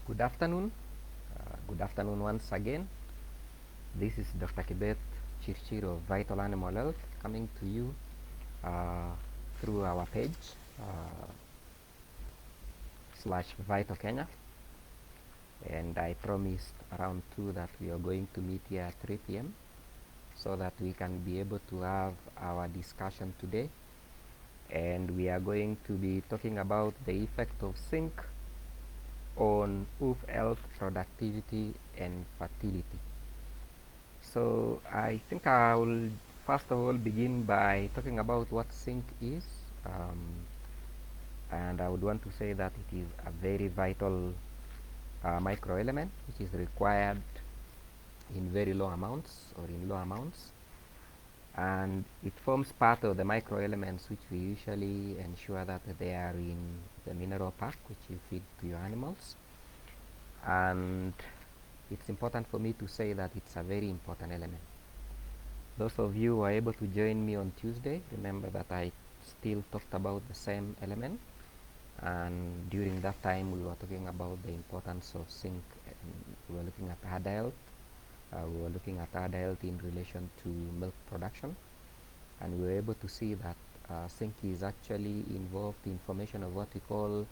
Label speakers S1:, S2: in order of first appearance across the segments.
S1: Good afternoon. Good afternoon once again. This is Dr. Kibet, Chirchir of Vital Animal Health, coming to you uh, through our page /Vital Kenya. And I promised around 2 that we are going to meet here at 3 p.m. so that we can be able to have our discussion today. And we are going to be talking about the effect of zinc on hoof health, productivity, and fertility. So I think I will first of all begin by talking about what zinc is, and I would want to say that it is a very vital microelement which is required in very low amounts or in low amounts, and it forms part of the microelements which we usually ensure that they are in the mineral pack which you feed to your animals. And it's important for me to say that it's a very important element. Those of you who are able to join me on Tuesday, remember that I still talked about the same element, and during that time we were talking about the importance of zinc. We were looking at herd health, we were looking at herd health in relation to milk production, and we were able to see that zinc is actually involved in formation of what we call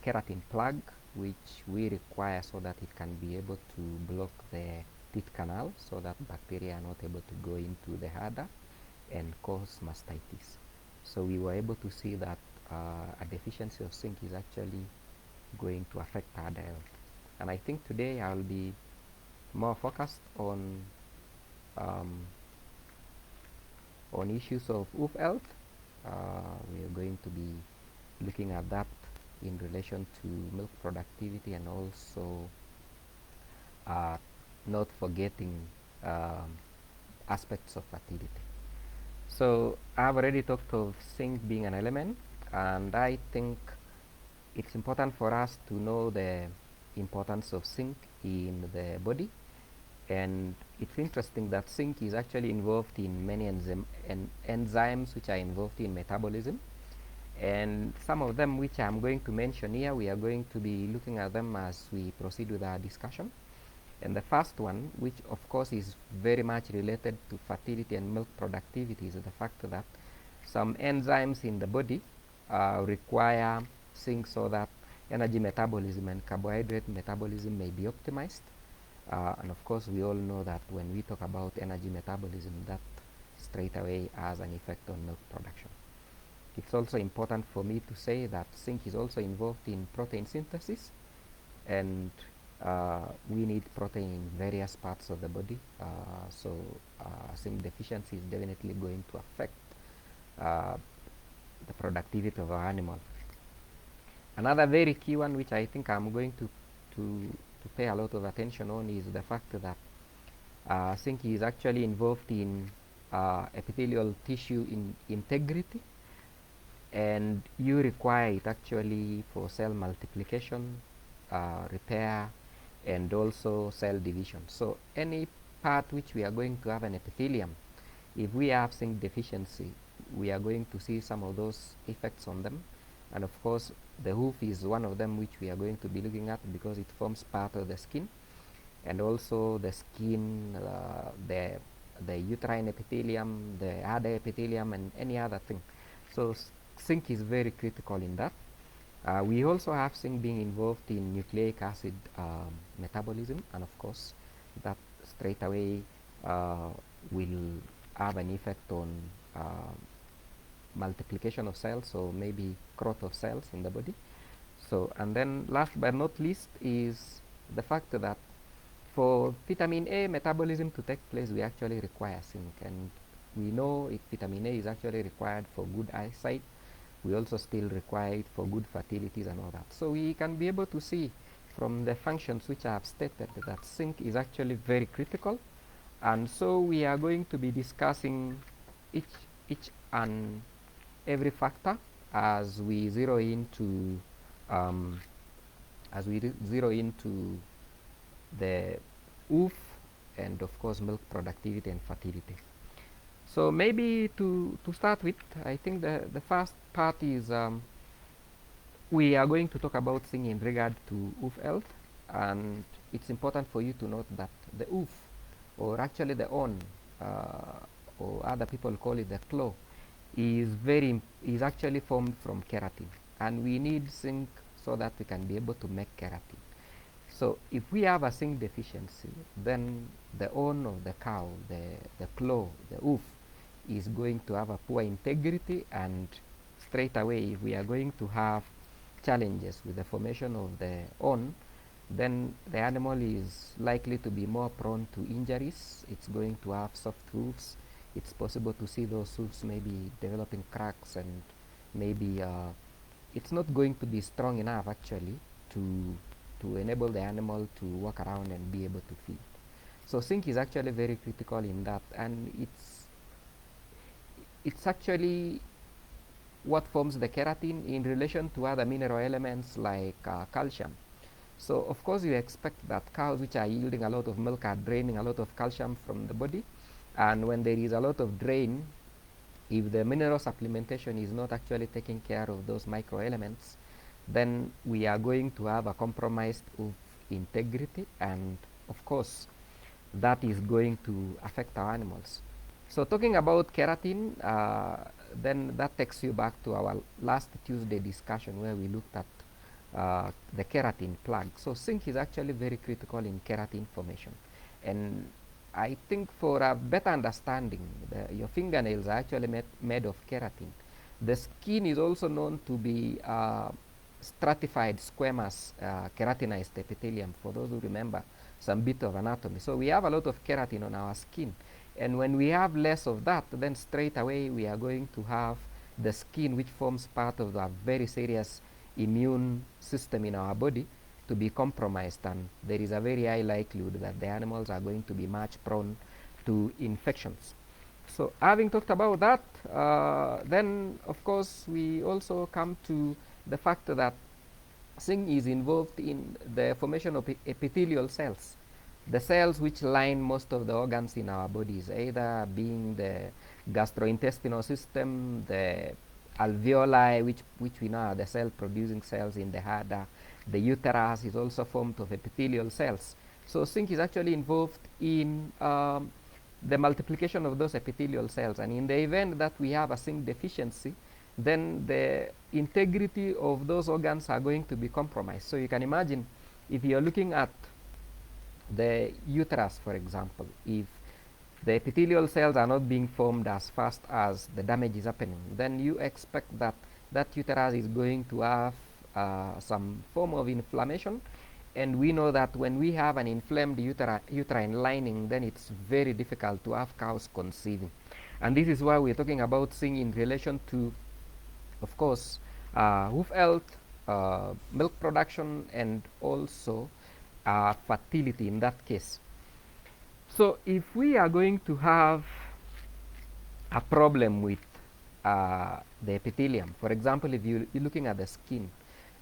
S1: keratin plug, which we require so that it can be able to block the teat canal so that bacteria are not able to go into the udder and cause mastitis. So we were able to see that a deficiency of zinc is actually going to affect udder health. And I think today I'll be more focused on issues of hoof health. We are going to be looking at that in relation to milk productivity, and also not forgetting aspects of fertility. So I've already talked of zinc being an element, and I think it's important for us to know the importance of zinc in the body. And it's interesting that zinc is actually involved in many enzymes which are involved in metabolism. And some of them which I'm going to mention here, we are going to be looking at them as we proceed with our discussion. And the first one, which of course is very much related to fertility and milk productivity, is the fact that some enzymes in the body require zinc so that energy metabolism and carbohydrate metabolism may be optimized. And of course, we all know that when we talk about energy metabolism, that straight away has an effect on milk production. It's also important for me to say that zinc is also involved in protein synthesis, and we need protein in various parts of the body. So zinc deficiency is definitely going to affect the productivity of our animal. Another very key one, which I think I'm going to pay a lot of attention on, is the fact that zinc is actually involved in epithelial tissue integrity, and you require it actually for cell multiplication, repair, and also cell division. So any part which we are going to have an epithelium, if we have zinc deficiency, we are going to see some of those effects on them. And of course, the hoof is one of them which we are going to be looking at, because it forms part of the skin, and also the skin, the uterine epithelium, the udder epithelium, and any other thing. So zinc is very critical in that. We also have zinc being involved in nucleic acid metabolism, and of course that straight away will have an effect on multiplication of cells, or maybe growth of cells in the body. So, and then last but not least is the fact that for vitamin A metabolism to take place, we actually require zinc, and we know if vitamin A is actually required for good eyesight, we also still require it for good fertilities and all that. So we can be able to see from the functions which I have stated that zinc is actually very critical. And so we are going to be discussing each and every factor as we zero into the hoof, and of course milk productivity and fertility. So maybe to start with, I think the first part is we are going to talk about zinc in regard to hoof health, and it's important for you to note that the hoof, or actually the on, or other people call it the claw, is actually formed from keratin, and we need zinc so that we can be able to make keratin. So if we have a zinc deficiency, then the on of the cow, the claw, the hoof, is going to have a poor integrity, and straight away, if we are going to have challenges with the formation of the on, then the animal is likely to be more prone to injuries. It's going to have soft hoofs. It's possible to see those hoofs maybe developing cracks, and maybe it's not going to be strong enough actually to enable the animal to walk around and be able to feed. So zinc is actually very critical in that, and it's actually what forms the keratin in relation to other mineral elements like calcium. So of course you expect that cows which are yielding a lot of milk are draining a lot of calcium from the body, and when there is a lot of drain, if the mineral supplementation is not actually taking care of those microelements, then we are going to have a compromised hoof integrity, and of course that is going to affect our animals. So talking about keratin, then that takes you back to our last Tuesday discussion where we looked at the keratin plug. So zinc is actually very critical in keratin formation, and I think for a better understanding, your fingernails are actually made of keratin. The skin is also known to be stratified squamous keratinized epithelium, for those who remember some bit of anatomy. So we have a lot of keratin on our skin, and when we have less of that, then straight away we are going to have the skin, which forms part of the very serious immune system in our body, to be compromised, and there is a very high likelihood that the animals are going to be much prone to infections. So having talked about that, then of course we also come to the fact that zinc is involved in the formation of epithelial cells, the cells which line most of the organs in our bodies, either being the gastrointestinal system, the alveoli, which we know are the cell producing cells in the heart. The uterus is also formed of epithelial cells. So zinc is actually involved in the multiplication of those epithelial cells, and in the event that we have a zinc deficiency, then the integrity of those organs are going to be compromised. So you can imagine, if you're looking at the uterus, for example, if the epithelial cells are not being formed as fast as the damage is happening, then you expect that that uterus is going to have some form of inflammation, and we know that when we have an inflamed uterine lining, then it's very difficult to have cows conceiving. And this is why we're talking about zinc in relation to, of course, hoof health, milk production, and also fertility in that case. So if we are going to have a problem with the epithelium, for example, if you're looking at the skin,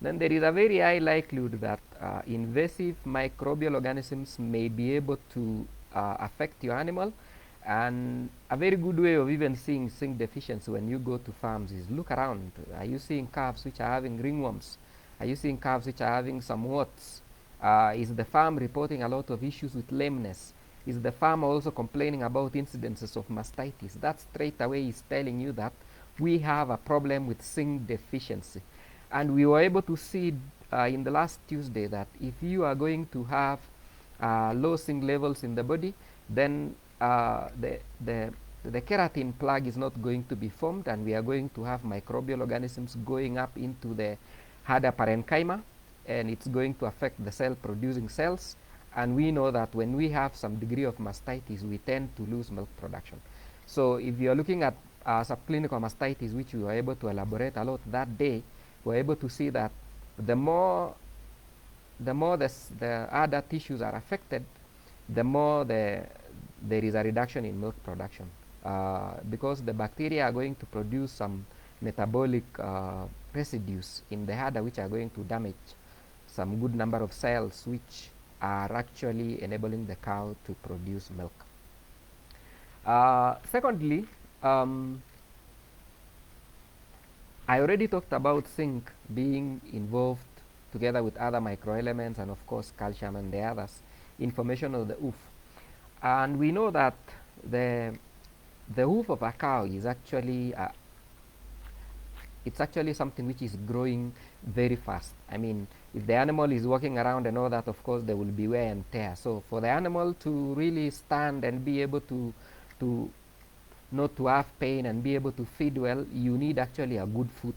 S1: then there is a very high likelihood that invasive microbial organisms may be able to affect your animal. And a very good way of even seeing zinc deficiency when you go to farms is look around. Are you seeing calves which are having ringworms? Are you seeing calves which are having some warts? Is the farm reporting a lot of issues with lameness? Is the farmer also complaining about incidences of mastitis? That straight away is telling you that we have a problem with zinc deficiency. And we were able to see in the last Tuesday that if you are going to have low zinc levels in the body, then the keratin plug is not going to be formed, and we are going to have microbial organisms going up into the harder parenchyma, and it's going to affect the cell producing cells. And we know that when we have some degree of mastitis, we tend to lose milk production. So if you're looking at subclinical mastitis, which we were able to elaborate a lot that day, we're able to see that the more the other tissues are affected, the more there is a reduction in milk production, because the bacteria are going to produce some metabolic residues in the udder, which are going to damage some good number of cells which are actually enabling the cow to produce milk. Secondly, I already talked about zinc being involved together with other microelements and of course calcium and the others in formation of the hoof. And we know that the the hoof of a cow is actually it's actually something which is growing very fast. I mean, if the animal is walking around and all that, of course there will be wear and tear. So for the animal to really stand and be able to not to have pain and be able to feed well, you need actually a good foot.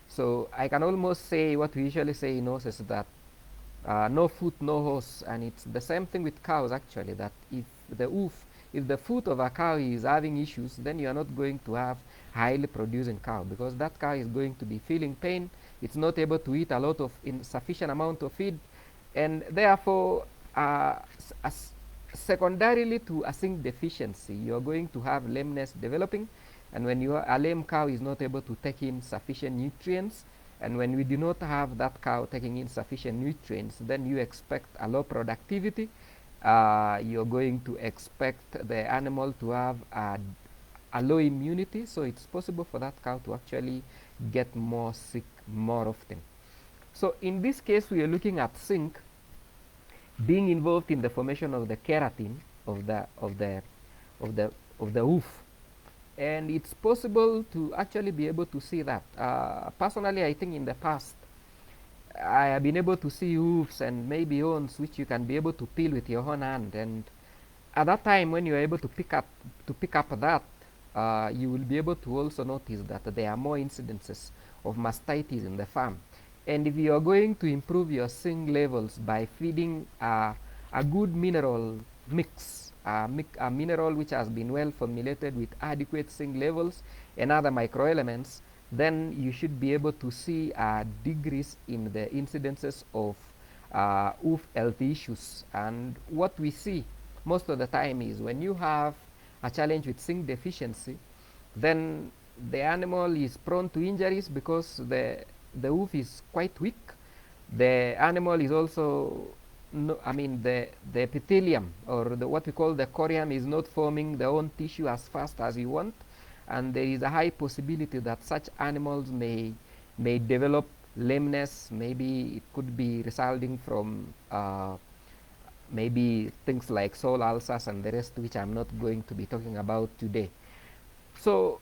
S1: So I can almost say what we usually say in horses, that no foot, no horse, and it's the same thing with cows actually. That if the foot of a cow is having issues, then you are not going to have highly producing cow, because that cow is going to be feeling pain. It's not able to eat a lot of insufficient amount of feed, and therefore, secondarily to a zinc deficiency, you are going to have lameness developing, and when a lame cow is not able to take in sufficient nutrients, and when we do not have that cow taking in sufficient nutrients, then you expect a low productivity. You're going to expect the animal to have a low immunity, so it's possible for that cow to actually get more sick more often. So in this case, we are looking at zinc being involved in the formation of the keratin of the hoof, and it's possible to actually be able to see that. Personally, I think in the past I have been able to see hoofs and maybe horns which you can be able to peel with your own hand, and at that time when you're able to pick up that, you will be able to also notice that there are more incidences of mastitis in the farm. And if you are going to improve your zinc levels by feeding a good mineral mix, a mineral which has been well formulated with adequate zinc levels and other microelements, then you should be able to see a decrease in the incidences of hoof health issues. And what we see most of the time is when you have a challenge with zinc deficiency, then the animal is prone to injuries because the hoof is quite weak. The animal is also, no, I mean the epithelium, or what we call the corium, is not forming their own tissue as fast as you want, and there is a high possibility that such animals may develop lameness. Maybe it could be resulting from maybe things like soil ulcers and the rest, which I'm not going to be talking about today. So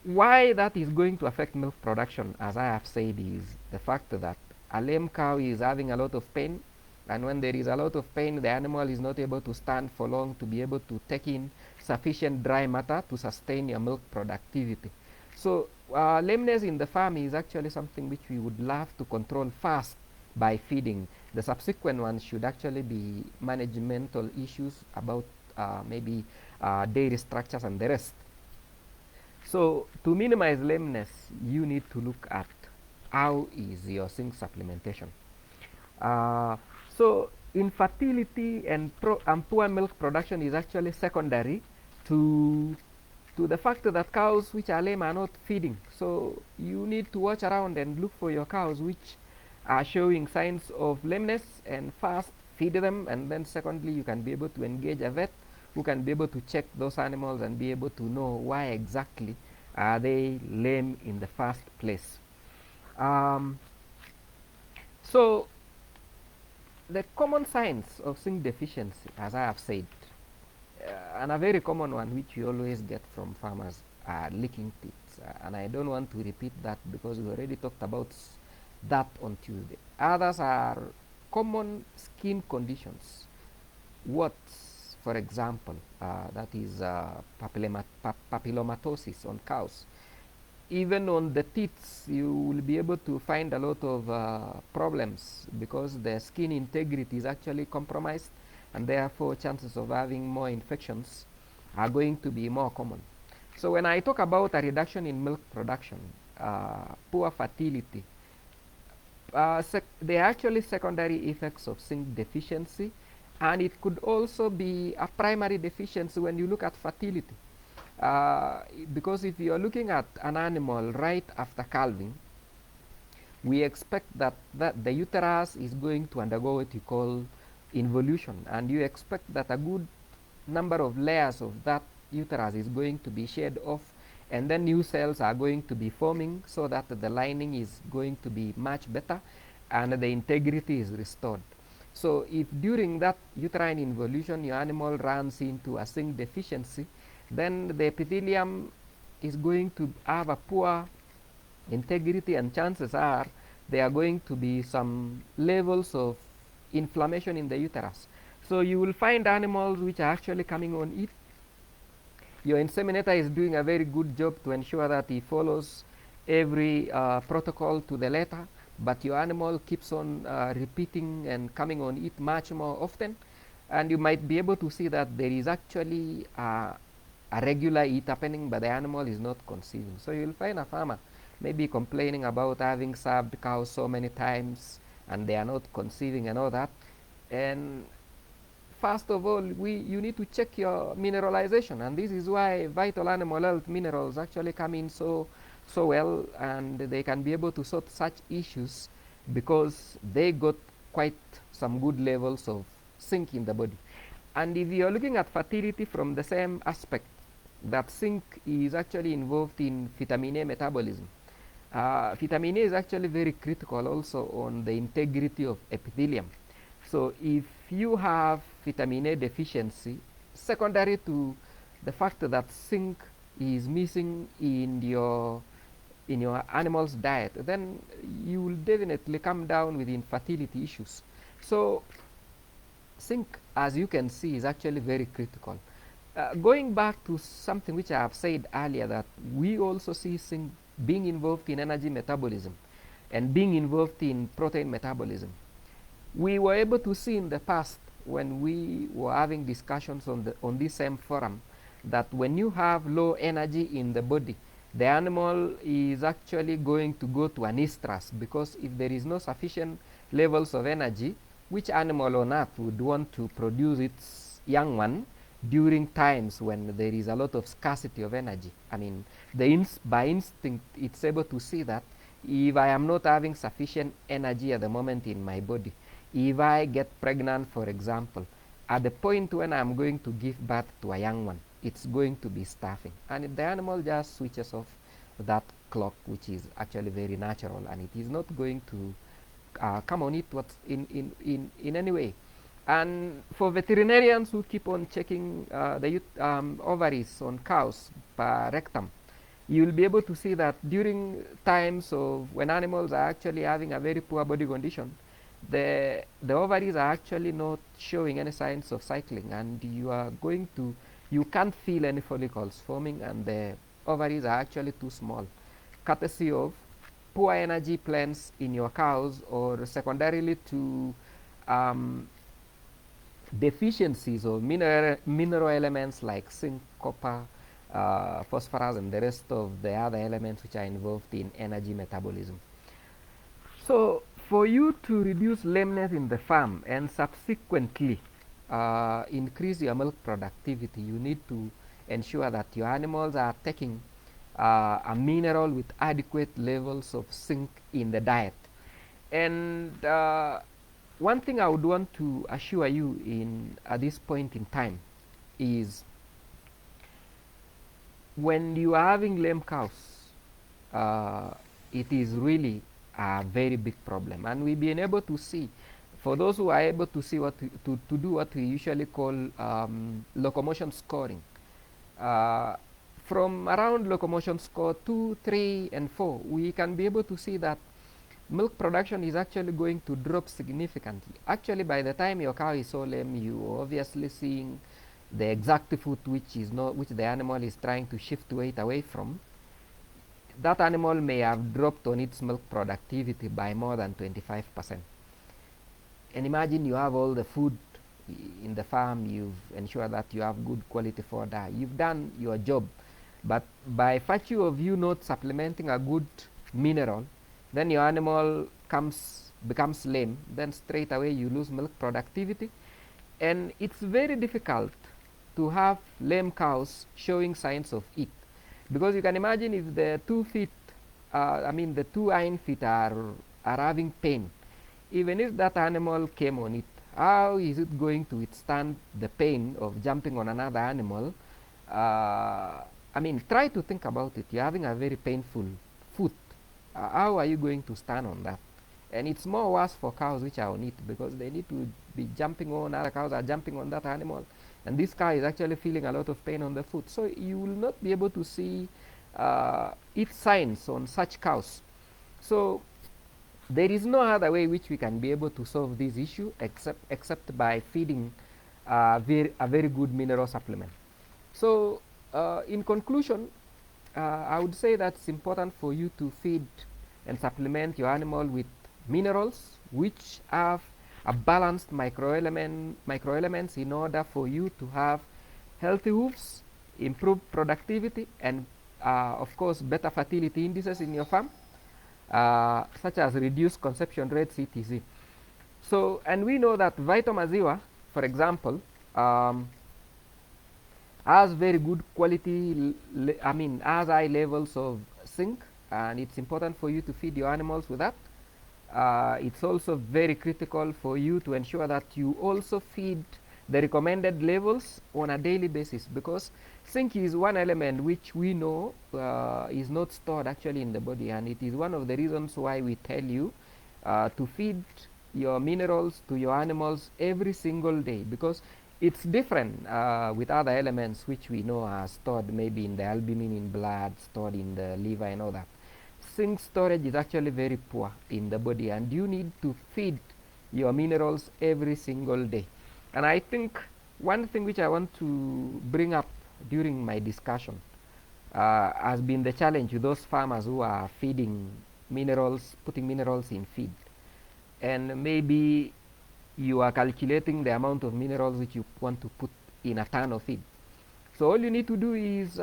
S1: why that is going to affect milk production, as I have said, is the fact that a lame cow is having a lot of pain, and when there is a lot of pain, the animal is not able to stand for long to be able to take in sufficient dry matter to sustain your milk productivity. So lameness in the farm is actually something which we would love to control fast by feeding. The subsequent ones should actually be managemental issues about maybe dairy structures and the rest. So to minimize lameness, you need to look at how is your zinc supplementation. So infertility and poor milk production is actually secondary to the fact that cows which are lame are not feeding. So you need to watch around and look for your cows which are showing signs of lameness, and first feed them, and then secondly you can be able to engage a vet who can be able to check those animals and be able to know why exactly are they lame in the first place. So the common signs of zinc deficiency, as I have said, and a very common one which you always get from farmers, are leaking teeth, and I don't want to repeat that because we already talked about that on Tuesday. Others are common skin conditions. Warts, for example, that is papillomatosis on cows. Even on the teeth, you will be able to find a lot of problems because the skin integrity is actually compromised, and therefore chances of having more infections are going to be more common. So when I talk about a reduction in milk production, poor fertility, they are actually secondary effects of zinc deficiency, and it could also be a primary deficiency when you look at fertility. Because if you are looking at an animal right after calving, we expect that the uterus is going to undergo what you call involution, and you expect that a good number of layers of that uterus is going to be shed off, and then new cells are going to be forming so that the lining is going to be much better and the integrity is restored. So if during that uterine involution your animal runs into a zinc deficiency, then the epithelium is going to have a poor integrity, and chances are there are going to be some levels of inflammation in the uterus. So you will find animals which are actually coming on it. Your inseminator is doing a very good job to ensure that he follows every protocol to the letter, but your animal keeps on repeating and coming on it much more often, and you might be able to see that there is actually a regular eat happening, but the animal is not conceiving. So you'll find a farmer maybe complaining about having served cows so many times and they are not conceiving and all that. And first of all, you need to check your mineralization, and this is why vital animal health minerals actually come in so well, and they can be able to sort such issues because they got quite some good levels of zinc in the body. And if you are looking at fertility from the same aspect, that zinc is actually involved in vitamin A metabolism. Vitamin A is actually very critical also on the integrity of epithelium. So if you have vitamin A deficiency, secondary to the fact that zinc is missing in your animal's diet, then you will definitely come down with infertility issues. So zinc, as you can see, is actually very critical. Going back to something which I have said earlier, that we also see zinc being involved in energy metabolism and being involved in protein metabolism. We were able to see in the past when we were having discussions on this same forum that when you have low energy in the body, the animal is actually going to go to an estrus, because if there is no sufficient levels of energy, which animal on earth would want to produce its young one during times when there is a lot of scarcity of energy? I mean, by instinct, it's able to see that if I am not having sufficient energy at the moment in my body, if I get pregnant, for example, at the point when I'm going to give birth to a young one, it's going to be starving. And the animal just switches off that clock, which is actually very natural, and it is not going to come on it in any way. And for veterinarians who keep on checking the ovaries on cows per rectum, you will be able to see that during times of when animals are actually having a very poor body condition, the ovaries are actually not showing any signs of cycling, and you can't feel any follicles forming, and the ovaries are actually too small, courtesy of poor energy plants in your cows, or secondarily to deficiencies of mineral elements like zinc, copper, phosphorus, and the rest of the other elements which are involved in energy metabolism. So for you to reduce lameness in the farm and subsequently increase your milk productivity, you need to ensure that your animals are taking a mineral with adequate levels of zinc in the diet. And one thing I would want to assure you at this point in time is, when you are having lame cows, it is really a very big problem. And we've been able to see, for those who are able to see to do what we usually call locomotion scoring, from around locomotion score 2, 3, and 4, we can be able to see that milk production is actually going to drop significantly. Actually, by the time your cow is so lame, you are obviously seeing the exact food which the animal is trying to shift weight away from. That animal may have dropped on its milk productivity by more than 25%. And imagine you have all the food in the farm, you've ensured that you have good quality fodder, you've done your job, but by virtue of you not supplementing a good mineral, then your animal becomes lame, then straight away you lose milk productivity. And it's very difficult to have lame cows showing signs of it, because you can imagine if the the two hind feet are having pain, even if that animal came on it, how is it going to withstand the pain of jumping on another animal I mean, try to think about it. You're having a very painful foot. How are you going to stand on that? And it's more worse for cows which are on it, because they need to be jumping on, other cows are jumping on that animal. And this cow is actually feeling a lot of pain on the foot. So you will not be able to see its signs on such cows. So there is no other way which we can be able to solve this issue except by feeding a very good mineral supplement. So in conclusion, I would say that it's important for you to feed and supplement your animal with minerals which have a balanced microelements in order for you to have healthy hoofs, improved productivity, and of course better fertility indices in your farm, such as reduced conception rates, etc. So, and we know that Vitomaziwa, for example, has very good quality, has high levels of zinc, and it's important for you to feed your animals with that. It's also very critical for you to ensure that you also feed the recommended levels on a daily basis, because zinc is one element which we know is not stored actually in the body, and it is one of the reasons why we tell you to feed your minerals to your animals every single day, because it's different with other elements which we know are stored maybe in the albumin in blood, stored in the liver and all that. Zinc storage is actually very poor in the body, and you need to feed your minerals every single day. And I think one thing which I want to bring up during my discussion has been the challenge with those farmers who are feeding minerals, putting minerals in feed. And maybe you are calculating the amount of minerals which you want to put in a ton of feed. So all you need to do is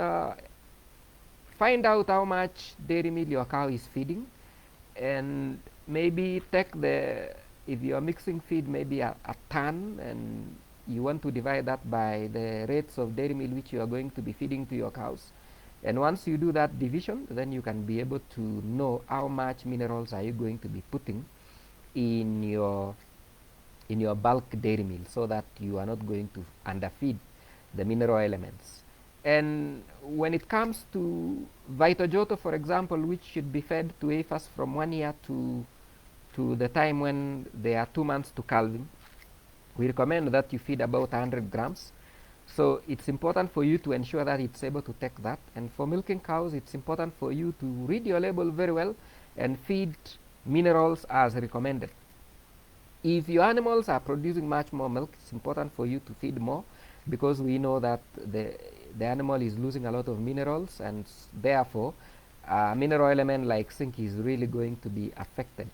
S1: find out how much dairy meal your cow is feeding, and maybe take if you are mixing feed, maybe a ton, and you want to divide that by the rates of dairy meal which you are going to be feeding to your cows. And once you do that division, then you can be able to know how much minerals are you going to be putting in your bulk dairy meal, so that you are not going to underfeed the mineral elements. And when it comes to Vitojoto, for example, which should be fed to heifers from 1 year to the time when they are 2 months to calving, we recommend that you feed about 100 grams. So it's important for you to ensure that it's able to take that. And for milking cows, it's important for you to read your label very well and feed minerals as recommended. If your animals are producing much more milk, it's important for you to feed more, because we know that the animal is losing a lot of minerals, and therefore a mineral element like zinc is really going to be affected.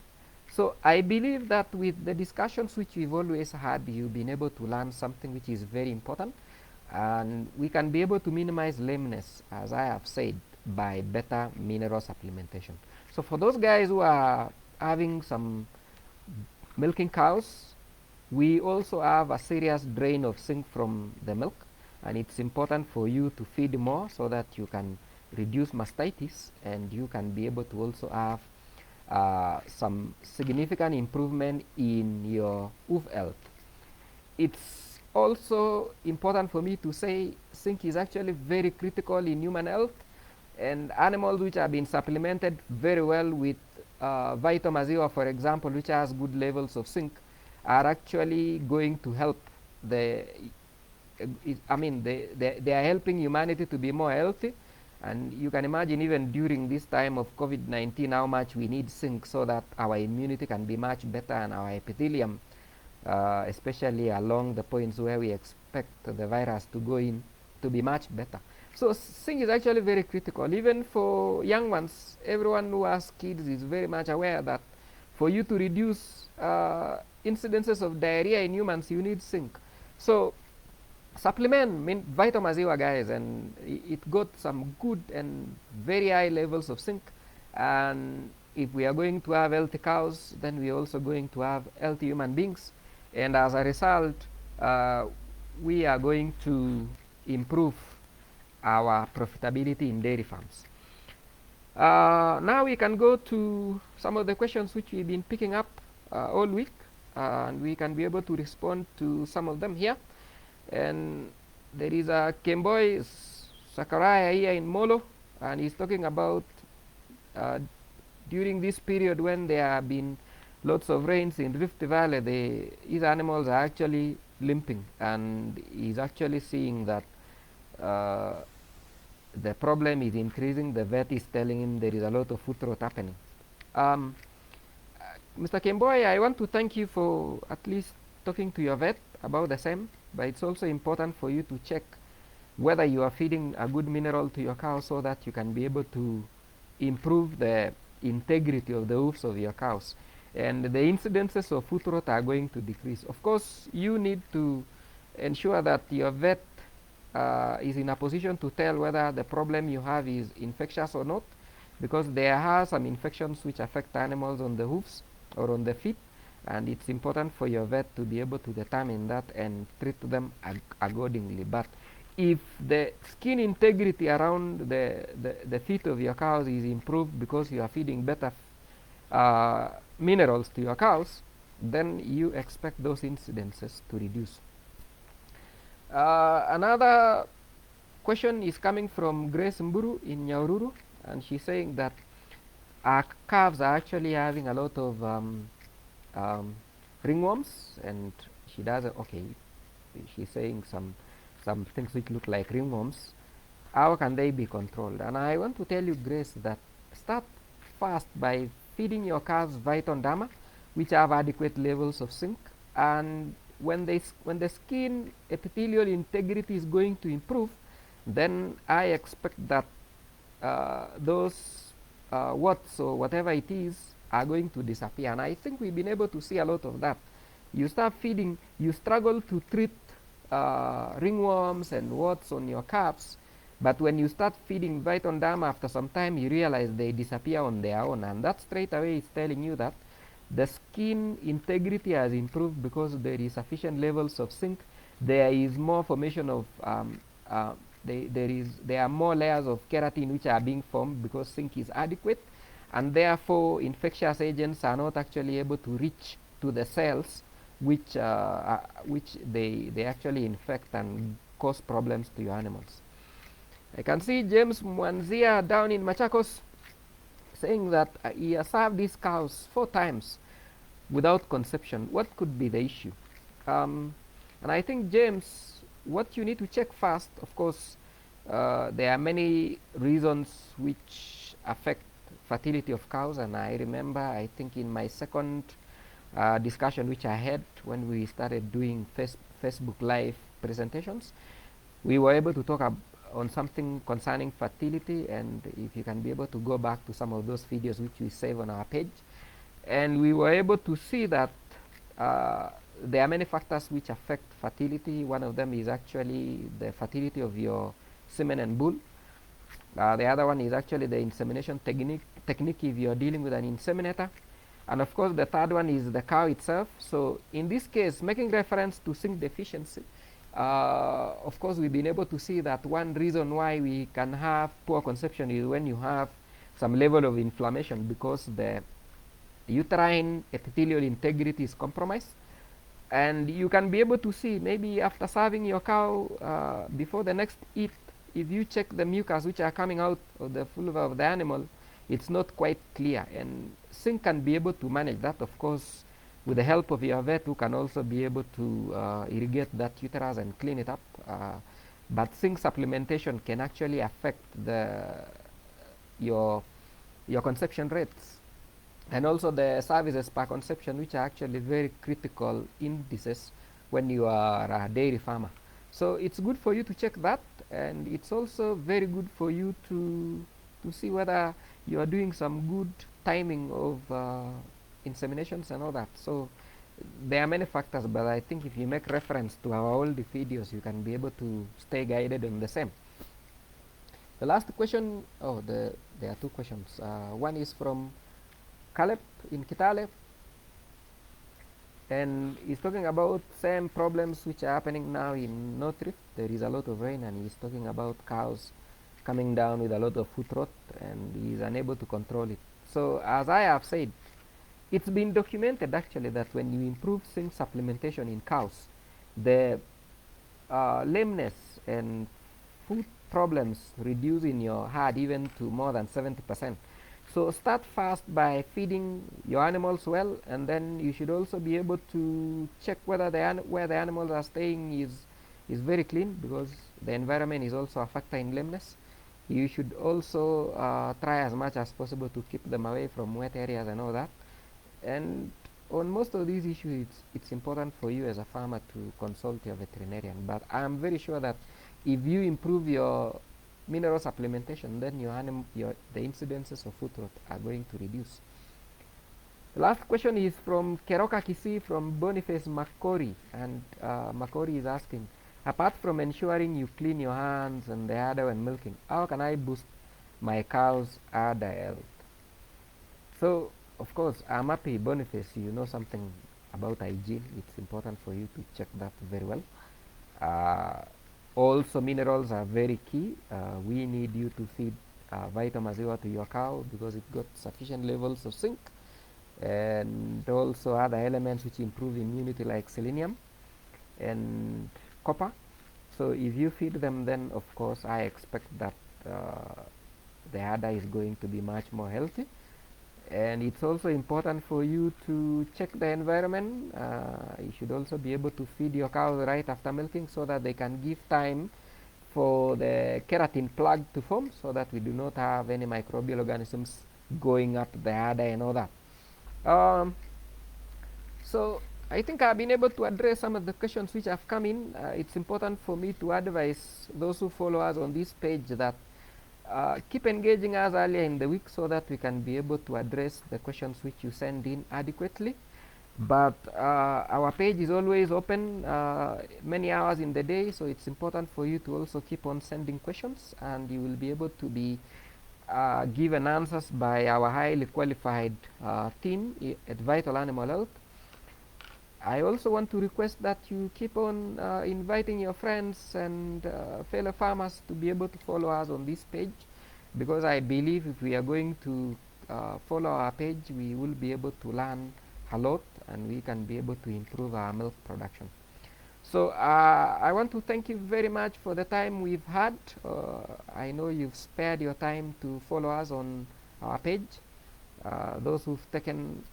S1: So I believe that with the discussions which we've always had, you've been able to learn something which is very important, and we can be able to minimize lameness, as I have said, by better mineral supplementation. So for those guys who are having some milking cows, we also have a serious drain of zinc from the milk, and it's important for you to feed more so that you can reduce mastitis, and you can be able to also have some significant improvement in your hoof health. It's also important for me to say zinc is actually very critical in human health, and animals which have been supplemented very well with Vitomaziwa, for example, which has good levels of zinc, are actually going to help they are helping humanity to be more healthy. And you can imagine, even during this time of COVID-19, how much we need zinc so that our immunity can be much better, and our epithelium, especially along the points where we expect the virus to go in, to be much better. So zinc is actually very critical, even for young ones. Everyone who has kids is very much aware that for you to reduce incidences of diarrhea in humans, you need zinc. So supplement Vitomaziwa, guys, and it got some good and very high levels of zinc. And if we are going to have healthy cows, then we are also going to have healthy human beings, and as a result, we are going to improve our profitability in dairy farms. Now we can go to some of the questions which we've been picking up all week, and we can be able to respond to some of them here. And there is a Kemboy Zachariah here in Molo, and he's talking about uh, during this period when there have been lots of rains in Rift Valley, his animals are actually limping, and he's actually seeing that uh, the problem is increasing. The vet is telling him there is a lot of foot rot happening. Um, Mr. Kimboy, I want to thank you for at least talking to your vet about the same, but it's also important for you to check whether you are feeding a good mineral to your cow so that you can be able to improve the integrity of the hoofs of your cows. And the incidences of foot rot are going to decrease. Of course, you need to ensure that your vet is in a position to tell whether the problem you have is infectious or not, because there are some infections which affect animals on the hoofs or on the feet, and it's important for your vet to be able to determine that and treat them accordingly. But if the skin integrity around the feet of your cows is improved because you are feeding better minerals to your cows, then you expect those incidences to reduce. Another question is coming from Grace Mburu in Nyaururu, and she's saying that our calves are actually having a lot of ringworms, and she doesn't. Okay, she's saying some things which look like ringworms. How can they be controlled? And I want to tell you, Grace, that start fast by feeding your calves Viton Dama, which have adequate levels of zinc, and when the skin epithelial integrity is going to improve, then I expect that those warts or whatever it is are going to disappear. And I think we've been able to see a lot of that. You start feeding, you struggle to treat ringworms and warts on your calves, but when you start feeding Viton Dam, after some time you realize they disappear on their own, and that straight away is telling you that the skin integrity has improved because there is sufficient levels of zinc. There is more formation of there are more layers of keratin which are being formed because zinc is adequate, and therefore infectious agents are not actually able to reach to the cells which they actually infect and cause problems to your animals. I can see James Mwanzia down in Machakos saying that he has served these cows 4 times without conception. What could be the issue? And I think, James, what you need to check first, of course, there are many reasons which affect fertility of cows, and I remember, I think in my second discussion which I had when we started doing Facebook Live presentations, we were able to talk on something concerning fertility, and if you can be able to go back to some of those videos which we save on our page, and we were able to see that there are many factors which affect fertility. One of them is actually the fertility of your semen and bull. The other one is actually the insemination technique if you're dealing with an inseminator. And of course, the third one is the cow itself. So in this case, making reference to zinc deficiency, of course, we've been able to see that one reason why we can have poor conception is when you have some level of inflammation, because the uterine epithelial integrity is compromised. And you can be able to see, maybe after serving your cow before the next eat, if you check the mucus which are coming out of the vulva of the animal, it's not quite clear, and zinc can be able to manage that, of course, with the help of your vet, who can also be able to irrigate that uterus and clean it up. But zinc supplementation can actually affect your conception rates, and also the services per conception, which are actually very critical indices when you are a dairy farmer. So it's good for you to check that, and it's also very good for you to see whether you are doing some good timing of inseminations and all that. So there are many factors, but I think if you make reference to our old videos, you can be able to stay guided on the same. The last question, there are 2 questions. One is from Caleb in Kitale, and he's talking about same problems which are happening now in North Rift. There is a lot of rain, and he's talking about cows coming down with a lot of foot rot, and he's unable to control it. So as I have said, it's been documented actually that when you improve zinc supplementation in cows, the lameness and foot problems reduce in your herd even to more than 70%. So start fast by feeding your animals well, and then you should also be able to check whether where the animals are staying is very clean, because the environment is also a factor in lameness. You should also try as much as possible to keep them away from wet areas and all that. And on most of these issues, it's important for you as a farmer to consult your veterinarian. But I'm very sure that if you improve your mineral supplementation, then the incidences of foot rot are going to reduce. The last question is from Keroka Kisi from Boniface Makori, and Makori is asking, apart from ensuring you clean your hands and the udder when milking, how can I boost my cow's udder health? So, of course, I'm happy, Boniface, you know something about hygiene. It's important for you to check that very well. Also, minerals are very key. We need you to feed vitamin zero to your cow because it got sufficient levels of zinc, and also other elements which improve immunity like selenium and copper. So if you feed them, then of course I expect that the udder is going to be much more healthy. And it's also important for you to check the environment. You should also be able to feed your cows right after milking so that they can give time for the keratin plug to form, so that we do not have any microbial organisms going up the udder and all that. So I think I've been able to address some of the questions which have come in. It's important for me to advise those who follow us on this page that keep engaging us earlier in the week so that we can be able to address the questions which you send in adequately. But our page is always open many hours in the day, so it's important for you to also keep on sending questions, and you will be able to be given answers by our highly qualified team at Vital Animal Health. I also want to request that you keep on inviting your friends and fellow farmers to be able to follow us on this page, because I believe if we are going to follow our page, we will be able to learn a lot, and we can be able to improve our milk production. So I want to thank you very much for the time we've had. I know you've spared your time to follow us on our page. Those who've taken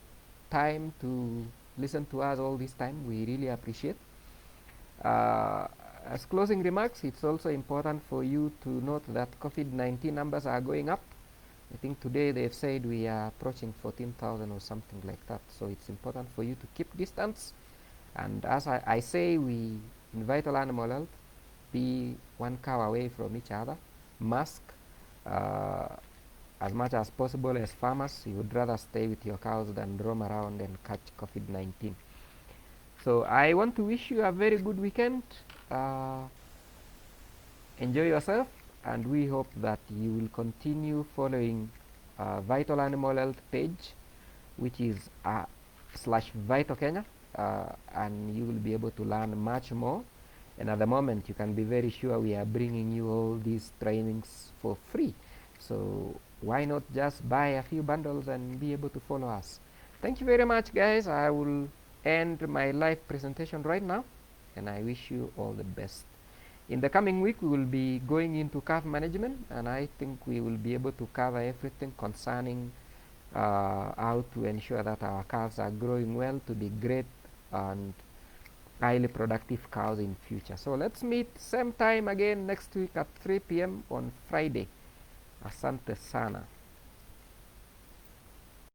S1: time to listen to us all this time, we really appreciate. As closing remarks, it's also important for you to note that COVID-19 numbers are going up. I think today they've said we are approaching 14,000 or something like that. So it's important for you to keep distance. And as I say, we in Vital Animal Health, be 1 cow away from each other. Mask. As much as possible, as farmers, you would rather stay with your cows than roam around and catch COVID-19. So I want to wish you a very good weekend. Enjoy yourself, and we hope that you will continue following Vital Animal Health page, which is /Vital Kenya, and you will be able to learn much more. And at the moment, you can be very sure we are bringing you all these trainings for free. So why not just buy a few bundles and be able to follow us? Thank you very much, guys. I will end my live presentation right now, and I wish you all the best. In the coming week, we will be going into calf management, and I think we will be able to cover everything concerning how to ensure that our calves are growing well to be great and highly productive cows in future. So let's meet same time again next week at 3 p.m. on Friday. Asante sana.